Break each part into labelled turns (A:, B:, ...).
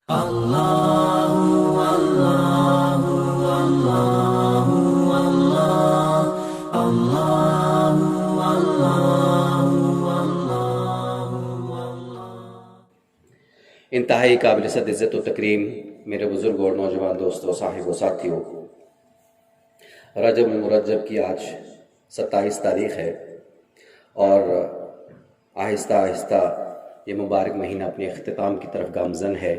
A: انتہائی قابل صد عزت و تکریم میرے بزرگ اور نوجوان دوستوں، صاحب و ساتھیوں، رجب مرجب کی آج 27 تاریخ ہے اور آہستہ آہستہ یہ مبارک مہینہ اپنے اختتام کی طرف گامزن ہے۔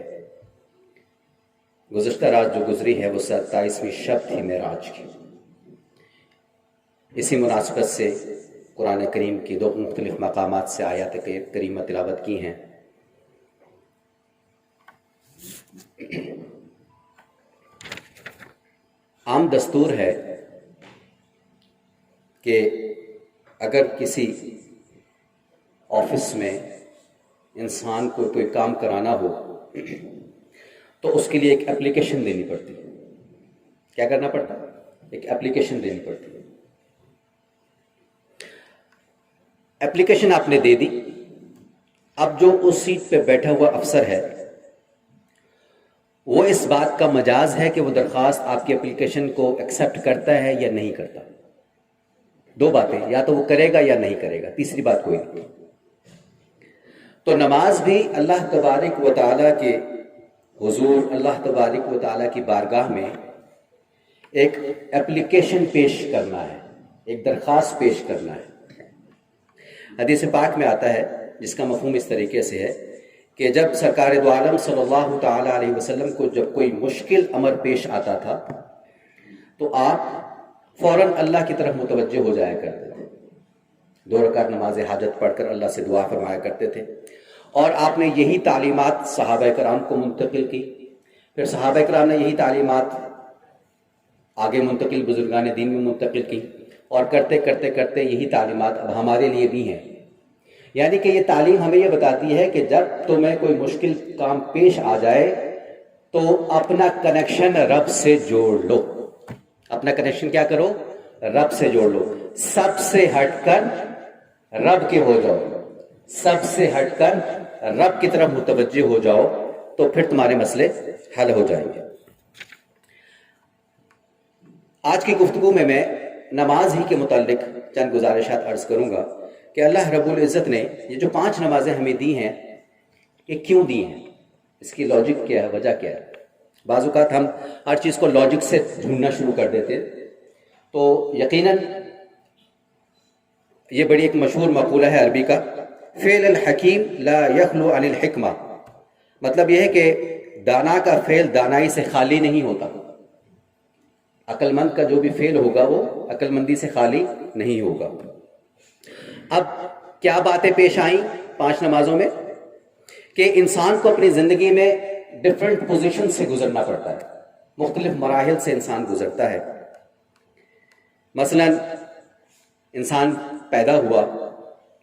A: گزشتہ رات جو گزری ہے وہ 27ویں شب تھی معراج کی۔ اسی مناسبت سے قرآن کریم کی دو مختلف مقامات سے آیات کریمہ تلاوت کی ہیں۔ عام دستور ہے کہ اگر کسی آفس میں انسان کو کوئی کام کرانا ہو تو اس کے لیے ایک اپلیکیشن دینی پڑتی ہے۔ کیا کرنا پڑتا ہے؟ ایک اپلیکیشن دینی پڑتی ہے۔ اپلیکیشن آپ نے دے دی، اب جو اس سیٹ پہ بیٹھا ہوا افسر ہے وہ اس بات کا مجاز ہے کہ وہ درخواست آپ کی اپلیکیشن کو ایکسیپٹ کرتا ہے یا نہیں کرتا۔ دو باتیں، یا تو وہ کرے گا یا نہیں کرے گا، تیسری بات کوئی نہیں۔ تو نماز بھی اللہ تبارک و تعالیٰ کے حضور، اللہ تبارک و تعالیٰ کی بارگاہ میں ایک اپلیکیشن پیش کرنا ہے، ایک درخواست پیش کرنا ہے۔ حدیث پاک میں آتا ہے جس کا مفہوم اس طریقے سے ہے کہ جب سرکار دو عالم صلی اللہ تعالیٰ علیہ وسلم کو جب کوئی مشکل امر پیش آتا تھا تو آپ فوراً اللہ کی طرف متوجہ ہو جایا کرتے تھے، 2 رکعت نماز حاجت پڑھ کر اللہ سے دعا فرمایا کرتے تھے، اور آپ نے یہی تعلیمات صحابہ کرام کو منتقل کی۔ پھر صحابہ کرام نے یہی تعلیمات آگے منتقل، بزرگان دین میں منتقل کی، اور کرتے کرتے کرتے یہی تعلیمات اب ہمارے لیے بھی ہیں۔ یعنی کہ یہ تعلیم ہمیں یہ بتاتی ہے کہ جب تمہیں کوئی مشکل کام پیش آ جائے تو اپنا کنیکشن رب سے جوڑ لو۔ اپنا کنیکشن کیا کرو؟ رب سے جوڑ لو۔ سب سے ہٹ کر رب کے ہو جاؤ، سب سے ہٹ کر رب کی طرف متوجہ ہو جاؤ، تو پھر تمہارے مسئلے حل ہو جائیں گے۔ آج کی گفتگو میں نماز ہی کے متعلق چند گزارشات عرض کروں گا کہ اللہ رب العزت نے یہ جو 5 نمازیں ہمیں دی ہیں، یہ کیوں دی ہیں؟ اس کی لاجک کیا ہے، وجہ کیا ہے؟ بعض اوقات ہم ہر چیز کو لاجک سے ڈھونڈنا شروع کر دیتے، تو یقیناً یہ بڑی ایک مشہور مقولہ ہے عربی کا، فعل الحکیم لا یخلو عن الحکمہ۔ مطلب یہ ہے کہ دانا کا فعل دانائی سے خالی نہیں ہوتا، عقل مند کا جو بھی فعل ہوگا وہ عقل مندی سے خالی نہیں ہوگا۔ اب کیا باتیں پیش آئیں 5 نمازوں میں؟ کہ انسان کو اپنی زندگی میں ڈیفرنٹ پوزیشن سے گزرنا پڑتا ہے، مختلف مراحل سے انسان گزرتا ہے۔ مثلا انسان پیدا ہوا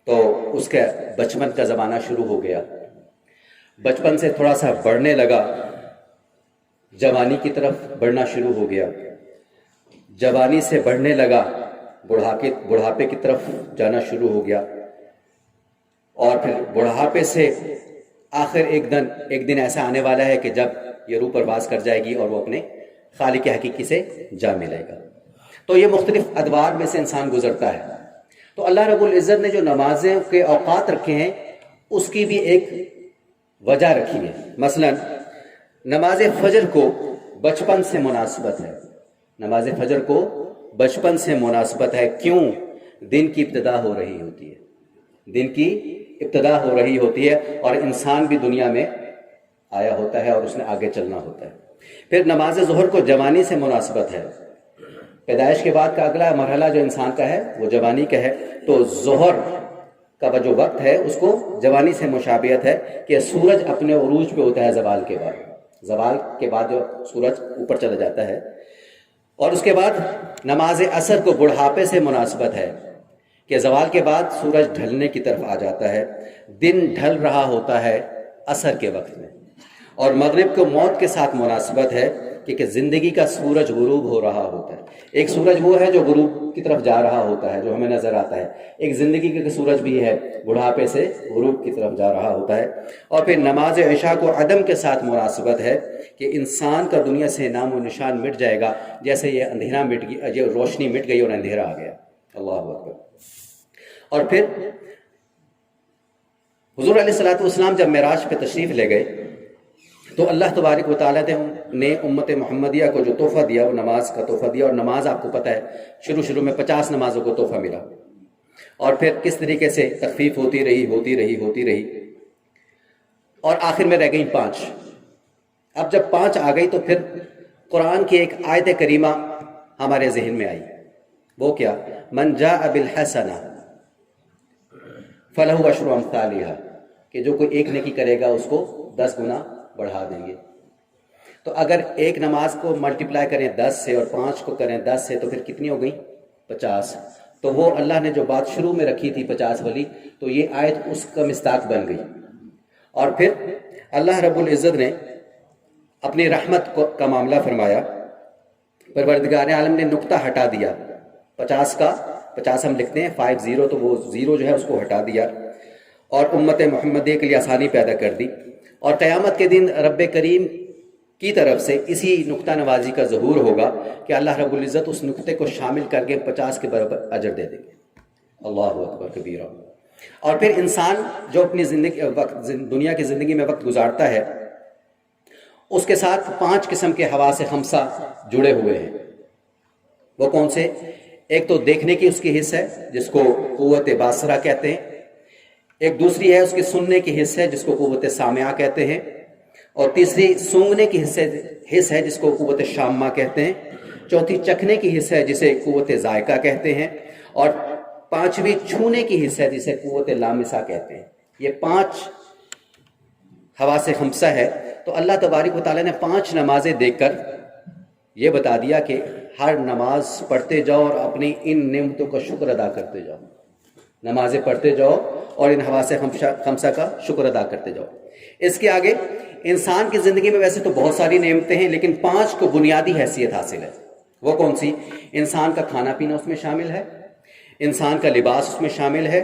A: تو اس کا بچپن کا زمانہ شروع ہو گیا، بچپن سے تھوڑا سا بڑھنے لگا، جوانی کی طرف بڑھنا شروع ہو گیا، جوانی سے بڑھنے لگا، بڑھاپے کی طرف جانا شروع ہو گیا، اور پھر بڑھاپے سے آخر ایک دن ایسا آنے والا ہے کہ جب یہ روح پرواز کر جائے گی اور وہ اپنے خالق حقیقی سے جا ملے گا۔ تو یہ مختلف ادوار میں سے انسان گزرتا ہے۔ تو اللہ رب العزت نے جو نمازیں کے اوقات رکھے ہیں اس کی بھی ایک وجہ رکھی ہے۔ مثلا نماز فجر کو بچپن سے مناسبت ہے، نماز فجر کو بچپن سے مناسبت ہے۔ کیوں؟ دن کی ابتدا ہو رہی ہوتی ہے، دن کی ابتدا ہو رہی ہوتی ہے، اور انسان بھی دنیا میں آیا ہوتا ہے اور اس نے آگے چلنا ہوتا ہے۔ پھر نماز ظہر کو جوانی سے مناسبت ہے، پیدائش کے بعد کا اگلا مرحلہ جو انسان کا ہے وہ جوانی کا ہے، تو ظہر کا جو وقت ہے اس کو جوانی سے مشابہت ہے کہ سورج اپنے عروج پہ ہوتا ہے زوال کے بعد، زوال کے بعد جو سورج اوپر چلا جاتا ہے۔ اور اس کے بعد نماز عصر کو بڑھاپے سے مناسبت ہے کہ زوال کے بعد سورج ڈھلنے کی طرف آ جاتا ہے، دن ڈھل رہا ہوتا ہے عصر کے وقت میں۔ اور مغرب کو موت کے ساتھ مناسبت ہے کہ زندگی کا سورج غروب ہو رہا ہوتا ہے. ایک سورج وہ ہے جو غروب کی طرف جا رہا ہوتا ہے، جو ہمیں نظر آتا ہے. ایک زندگی کا سورج بھی ہے، بڑھاپے سے غروب کی طرف جا رہا ہوتا ہے. اور پھر نماز عشاء کو عدم کے ساتھ مناسبت ہے کہ انسان کا دنیا سے نام و نشان مٹ جائے گا، جیسے یہ اندھیرا مٹ گیا، یہ روشنی مٹ گئی اور اندھیرا آ گیا. اللہ اکبر. اور پھر حضور علیہ الصلوۃ والسلام جب معراج پہ تشریف لے گئے تو اللہ تبارک و تعالیٰ نے امت محمدیہ کو جو تحفہ دیا وہ نماز کا تحفہ دیا. اور نماز آپ کو پتہ ہے شروع میں 50 نمازوں کو تحفہ ملا، اور پھر کس طریقے سے تخفیف ہوتی رہی اور آخر میں رہ گئیں 5. اب جب 5 آ گئی تو پھر قرآن کی ایک آیت کریمہ ہمارے ذہن میں آئی. وہ کیا؟ من جاء بالحسنہ فلہ عشر امثالہا، کہ جو کوئی ایک نیکی کرے گا اس کو 10 گنا بڑھا دیں گے. تو اگر ایک نماز کو ملٹیپلائی کریں 10 سے اور 5 کو کریں 10 سے تو پھر کتنی ہو گئی؟ 50. تو وہ اللہ نے جو بات شروع میں رکھی تھی 50 والی، تو یہ آیت اس کا مصداق بن گئی. اور پھر اللہ رب العزت نے اپنی رحمت کا معاملہ فرمایا. پروردگار عالم نے نقطہ ہٹا دیا 50 کا. 50 ہم لکھتے ہیں 50، تو وہ 0 جو ہے اس کو ہٹا دیا اور امت محمدیہ کے لیے آسانی پیدا کر دی. اور قیامت کے دن رب کریم کی طرف سے اسی نقطہ نوازی کا ظہور ہوگا کہ اللہ رب العزت اس نقطے کو شامل کر کے 50 کے برابر اجر دے دیں گے. اللہ اکبر کبیرہ. اور پھر انسان جو اپنی دنیا کی زندگی میں وقت گزارتا ہے اس کے ساتھ 5 قسم کے حواس خمسہ جڑے ہوئے ہیں. وہ کون سے؟ ایک تو دیکھنے کی اس کی حص ہے جس کو قوت باصرہ کہتے ہیں. ایک دوسری ہے اس کی سننے کی حص ہے جس کو قوت سامعہ کہتے ہیں. اور تیسری سونگنے کی حص ہے جس کو قوت شامہ کہتے ہیں. چوتھی چکھنے کی حص ہے جسے قوت ذائقہ کہتے ہیں. اور 5ویں چھونے کی حص ہے جسے قوت لامسہ کہتے ہیں. یہ 5 حواس خمسہ ہے. تو اللہ تبارک و تعالیٰ نے 5 نمازیں دیکھ کر یہ بتا دیا کہ ہر نماز پڑھتے جاؤ اور اپنی ان نعمتوں کا شکر ادا کرتے جاؤ. نمازیں پڑھتے جاؤ اور ان حواس خمسہ کا شکر ادا کرتے جاؤ. اس کے آگے انسان کی زندگی میں ویسے تو بہت ساری نعمتیں ہیں، لیکن 5 کو بنیادی حیثیت حاصل ہے. وہ کون سی؟ انسان کا کھانا پینا اس میں شامل ہے، انسان کا لباس اس میں شامل ہے،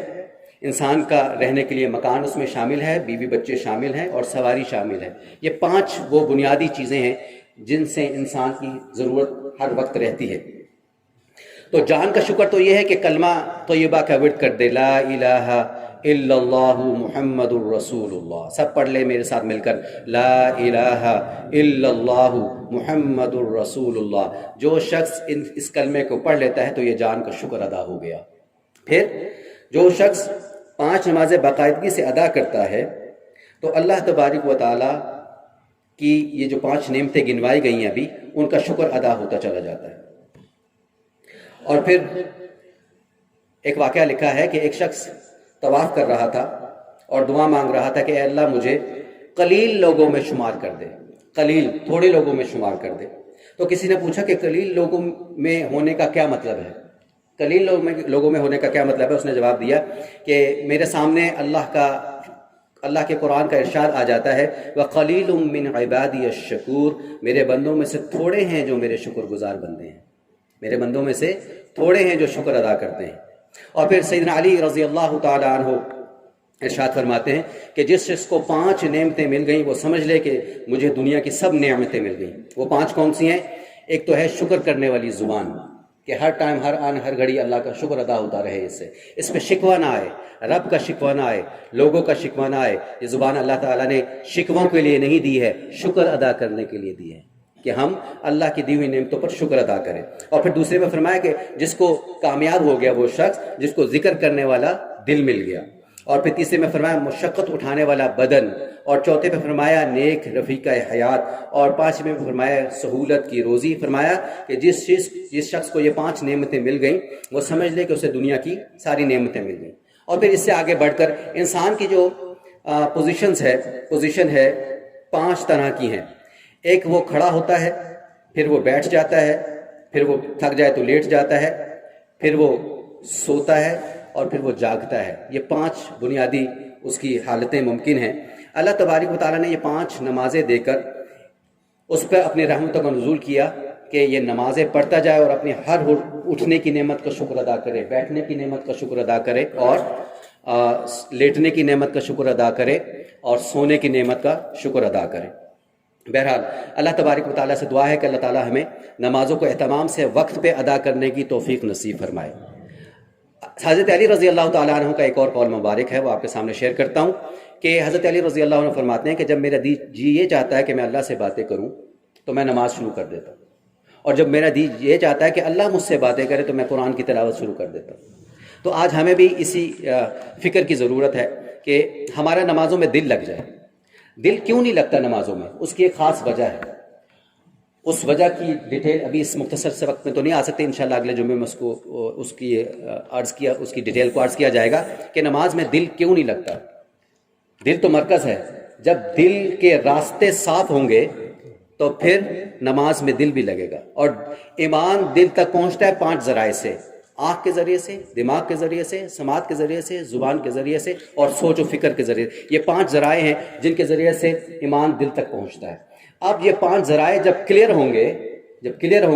A: انسان کا رہنے کے لیے مکان اس میں شامل ہے، بیوی بچے شامل ہیں اور سواری شامل ہے. یہ 5 وہ بنیادی چیزیں ہیں جن سے انسان کی ضرورت ہر وقت رہتی ہے. تو جان کا شکر تو یہ ہے کہ کلمہ طیبہ کا ورد کر دے، لا الہ الا اللہ محمد الرسول اللہ. سب پڑھ لے میرے ساتھ مل کر، لا الہ الا اللہ محمد الرسول اللہ. جو شخص اس کلمے کو پڑھ لیتا ہے تو یہ جان کا شکر ادا ہو گیا. پھر جو شخص 5 نمازیں باقاعدگی سے ادا کرتا ہے تو اللہ تبارک و تعالی کی یہ جو 5 نعمتیں گنوائی گئی ہیں ابھی، ان کا شکر ادا ہوتا چلا جاتا ہے. اور پھر ایک واقعہ لکھا ہے کہ ایک شخص طواف کر رہا تھا اور دعا مانگ رہا تھا کہ اے اللہ مجھے قلیل لوگوں میں شمار کر دے، قلیل تھوڑے لوگوں میں شمار کر دے. تو کسی نے پوچھا کہ قلیل لوگوں میں ہونے کا کیا مطلب ہے؟ قلیل لوگوں میں ہونے کا کیا مطلب ہے؟ اس نے جواب دیا کہ میرے سامنے اللہ کے قرآن کا ارشاد آ جاتا ہے، وَقَلِيلٌ مِّنْ عِبَادِيَ الشَّكُورُ، میرے بندوں میں سے تھوڑے ہیں جو میرے شکر گزار بندے ہیں. میرے بندوں میں سے تھوڑے ہیں جو شکر ادا کرتے ہیں. اور پھر سیدنا علی رضی اللہ تعالی عنہ ارشاد فرماتے ہیں کہ جس شخص کو 5 نعمتیں مل گئیں وہ سمجھ لے کہ مجھے دنیا کی سب نعمتیں مل گئیں. وہ 5 کون سی ہیں؟ ایک تو ہے شکر کرنے والی زبان، کہ ہر ٹائم ہر آن ہر گھڑی اللہ کا شکر ادا ہوتا رہے. اس پہ شکوہ نہ آئے، رب کا شکوہ نہ آئے، لوگوں کا شکوہ نہ آئے. یہ زبان اللہ تعالیٰ نے شکووں کے لیے نہیں دی ہے، شکر ادا کرنے کے لیے دی ہے کہ ہم اللہ کی دی ہوئی نعمتوں پر شکر ادا کریں. اور پھر دوسرے میں فرمایا کہ جس کو کامیاب ہو گیا وہ شخص جس کو ذکر کرنے والا دل مل گیا. اور پھر تیسرے میں فرمایا مشقت اٹھانے والا بدن. اور چوتھے پہ فرمایا نیک رفیقہ حیات. اور 5ویں میں فرمایا سہولت کی روزی. فرمایا کہ جس شخص کو یہ 5 نعمتیں مل گئیں وہ سمجھ لے کہ اسے دنیا کی ساری نعمتیں مل گئیں. اور پھر اس سے آگے بڑھ کر انسان کی جو پوزیشن ہے 5 طرح کی ہیں. ایک وہ کھڑا ہوتا ہے، پھر وہ بیٹھ جاتا ہے، پھر وہ تھک جائے تو لیٹ جاتا ہے، پھر وہ سوتا ہے اور پھر وہ جاگتا ہے. یہ 5 بنیادی اس کی حالتیں ممکن ہیں. اللہ تبارک و تعالیٰ نے یہ 5 نمازیں دے کر اس پہ اپنی رحمتوں کا نزول کیا کہ یہ نمازیں پڑھتا جائے اور اپنی ہر اٹھنے کی نعمت کا شکر ادا کرے، بیٹھنے کی نعمت کا شکر ادا کرے، اور لیٹنے کی نعمت کا شکر ادا کرے، اور سونے کی نعمت کا شکر ادا کرے۔ بہرحال اللہ تبارک و تعالیٰ سے دعا ہے کہ اللہ تعالیٰ ہمیں نمازوں کو اہتمام سے وقت پہ ادا کرنے کی توفیق نصیب فرمائے۔ حضرت علی رضی اللہ تعالیٰ عنہ کا ایک اور قول مبارک ہے، وہ آپ کے سامنے شیئر کرتا ہوں کہ حضرت علی رضی اللہ عنہ فرماتے ہیں کہ جب میرا جی یہ چاہتا ہے کہ میں اللہ سے باتیں کروں تو میں نماز شروع کر دیتا ہوں، اور جب میرا جی یہ چاہتا ہے کہ اللہ مجھ سے باتیں کرے تو میں قرآن کی تلاوت شروع کر دیتا ہوں۔ تو آج ہمیں بھی اسی فکر کی ضرورت ہے کہ ہمارا نمازوں میں دل لگ جائے۔ دل کیوں نہیں لگتا نمازوں میں؟ اس کی ایک خاص وجہ ہے۔ اس وجہ کی ڈیٹیل ابھی اس مختصر سے وقت میں تو نہیں آ سکتے، انشاءاللہ اگلے جمعے میں اس کی ڈیٹیل کو عرض کیا جائے گا کہ نماز میں دل کیوں نہیں لگتا۔ دل تو مرکز ہے، جب دل کے راستے صاف ہوں گے تو پھر نماز میں دل بھی لگے گا۔ اور ایمان دل تک پہنچتا ہے 5 ذرائع سے: آنکھ کے ذریعے سے، دماغ کے ذریعے سے، سماعت کے ذریعے سے، زبان کے ذریعے سے، اور سوچ و فکر کے ذریعے سے۔ یہ 5 ذرائع ہیں جن کے ذریعے سے ایمان دل تک پہنچتا ہے۔ اب یہ 5 ذرائع جب کلیئر ہوں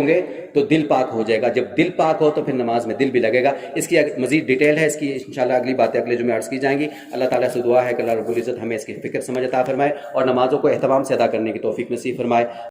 A: گے تو دل پاک ہو جائے گا۔ جب دل پاک ہو تو پھر نماز میں دل بھی لگے گا۔ اس کی مزید ڈیٹیل ہے، اس کی انشاءاللہ اگلی باتیں اگلے جمعے عرض کی جائیں گی۔ اللہ تعالیٰ سے دعا ہے کہ اللہ رب العزت ہمیں اس کی فکر سمجھ عطا فرمائے اور نمازوں کو اہتمام سے ادا کرنے کی توفیق نصیب فرمائے۔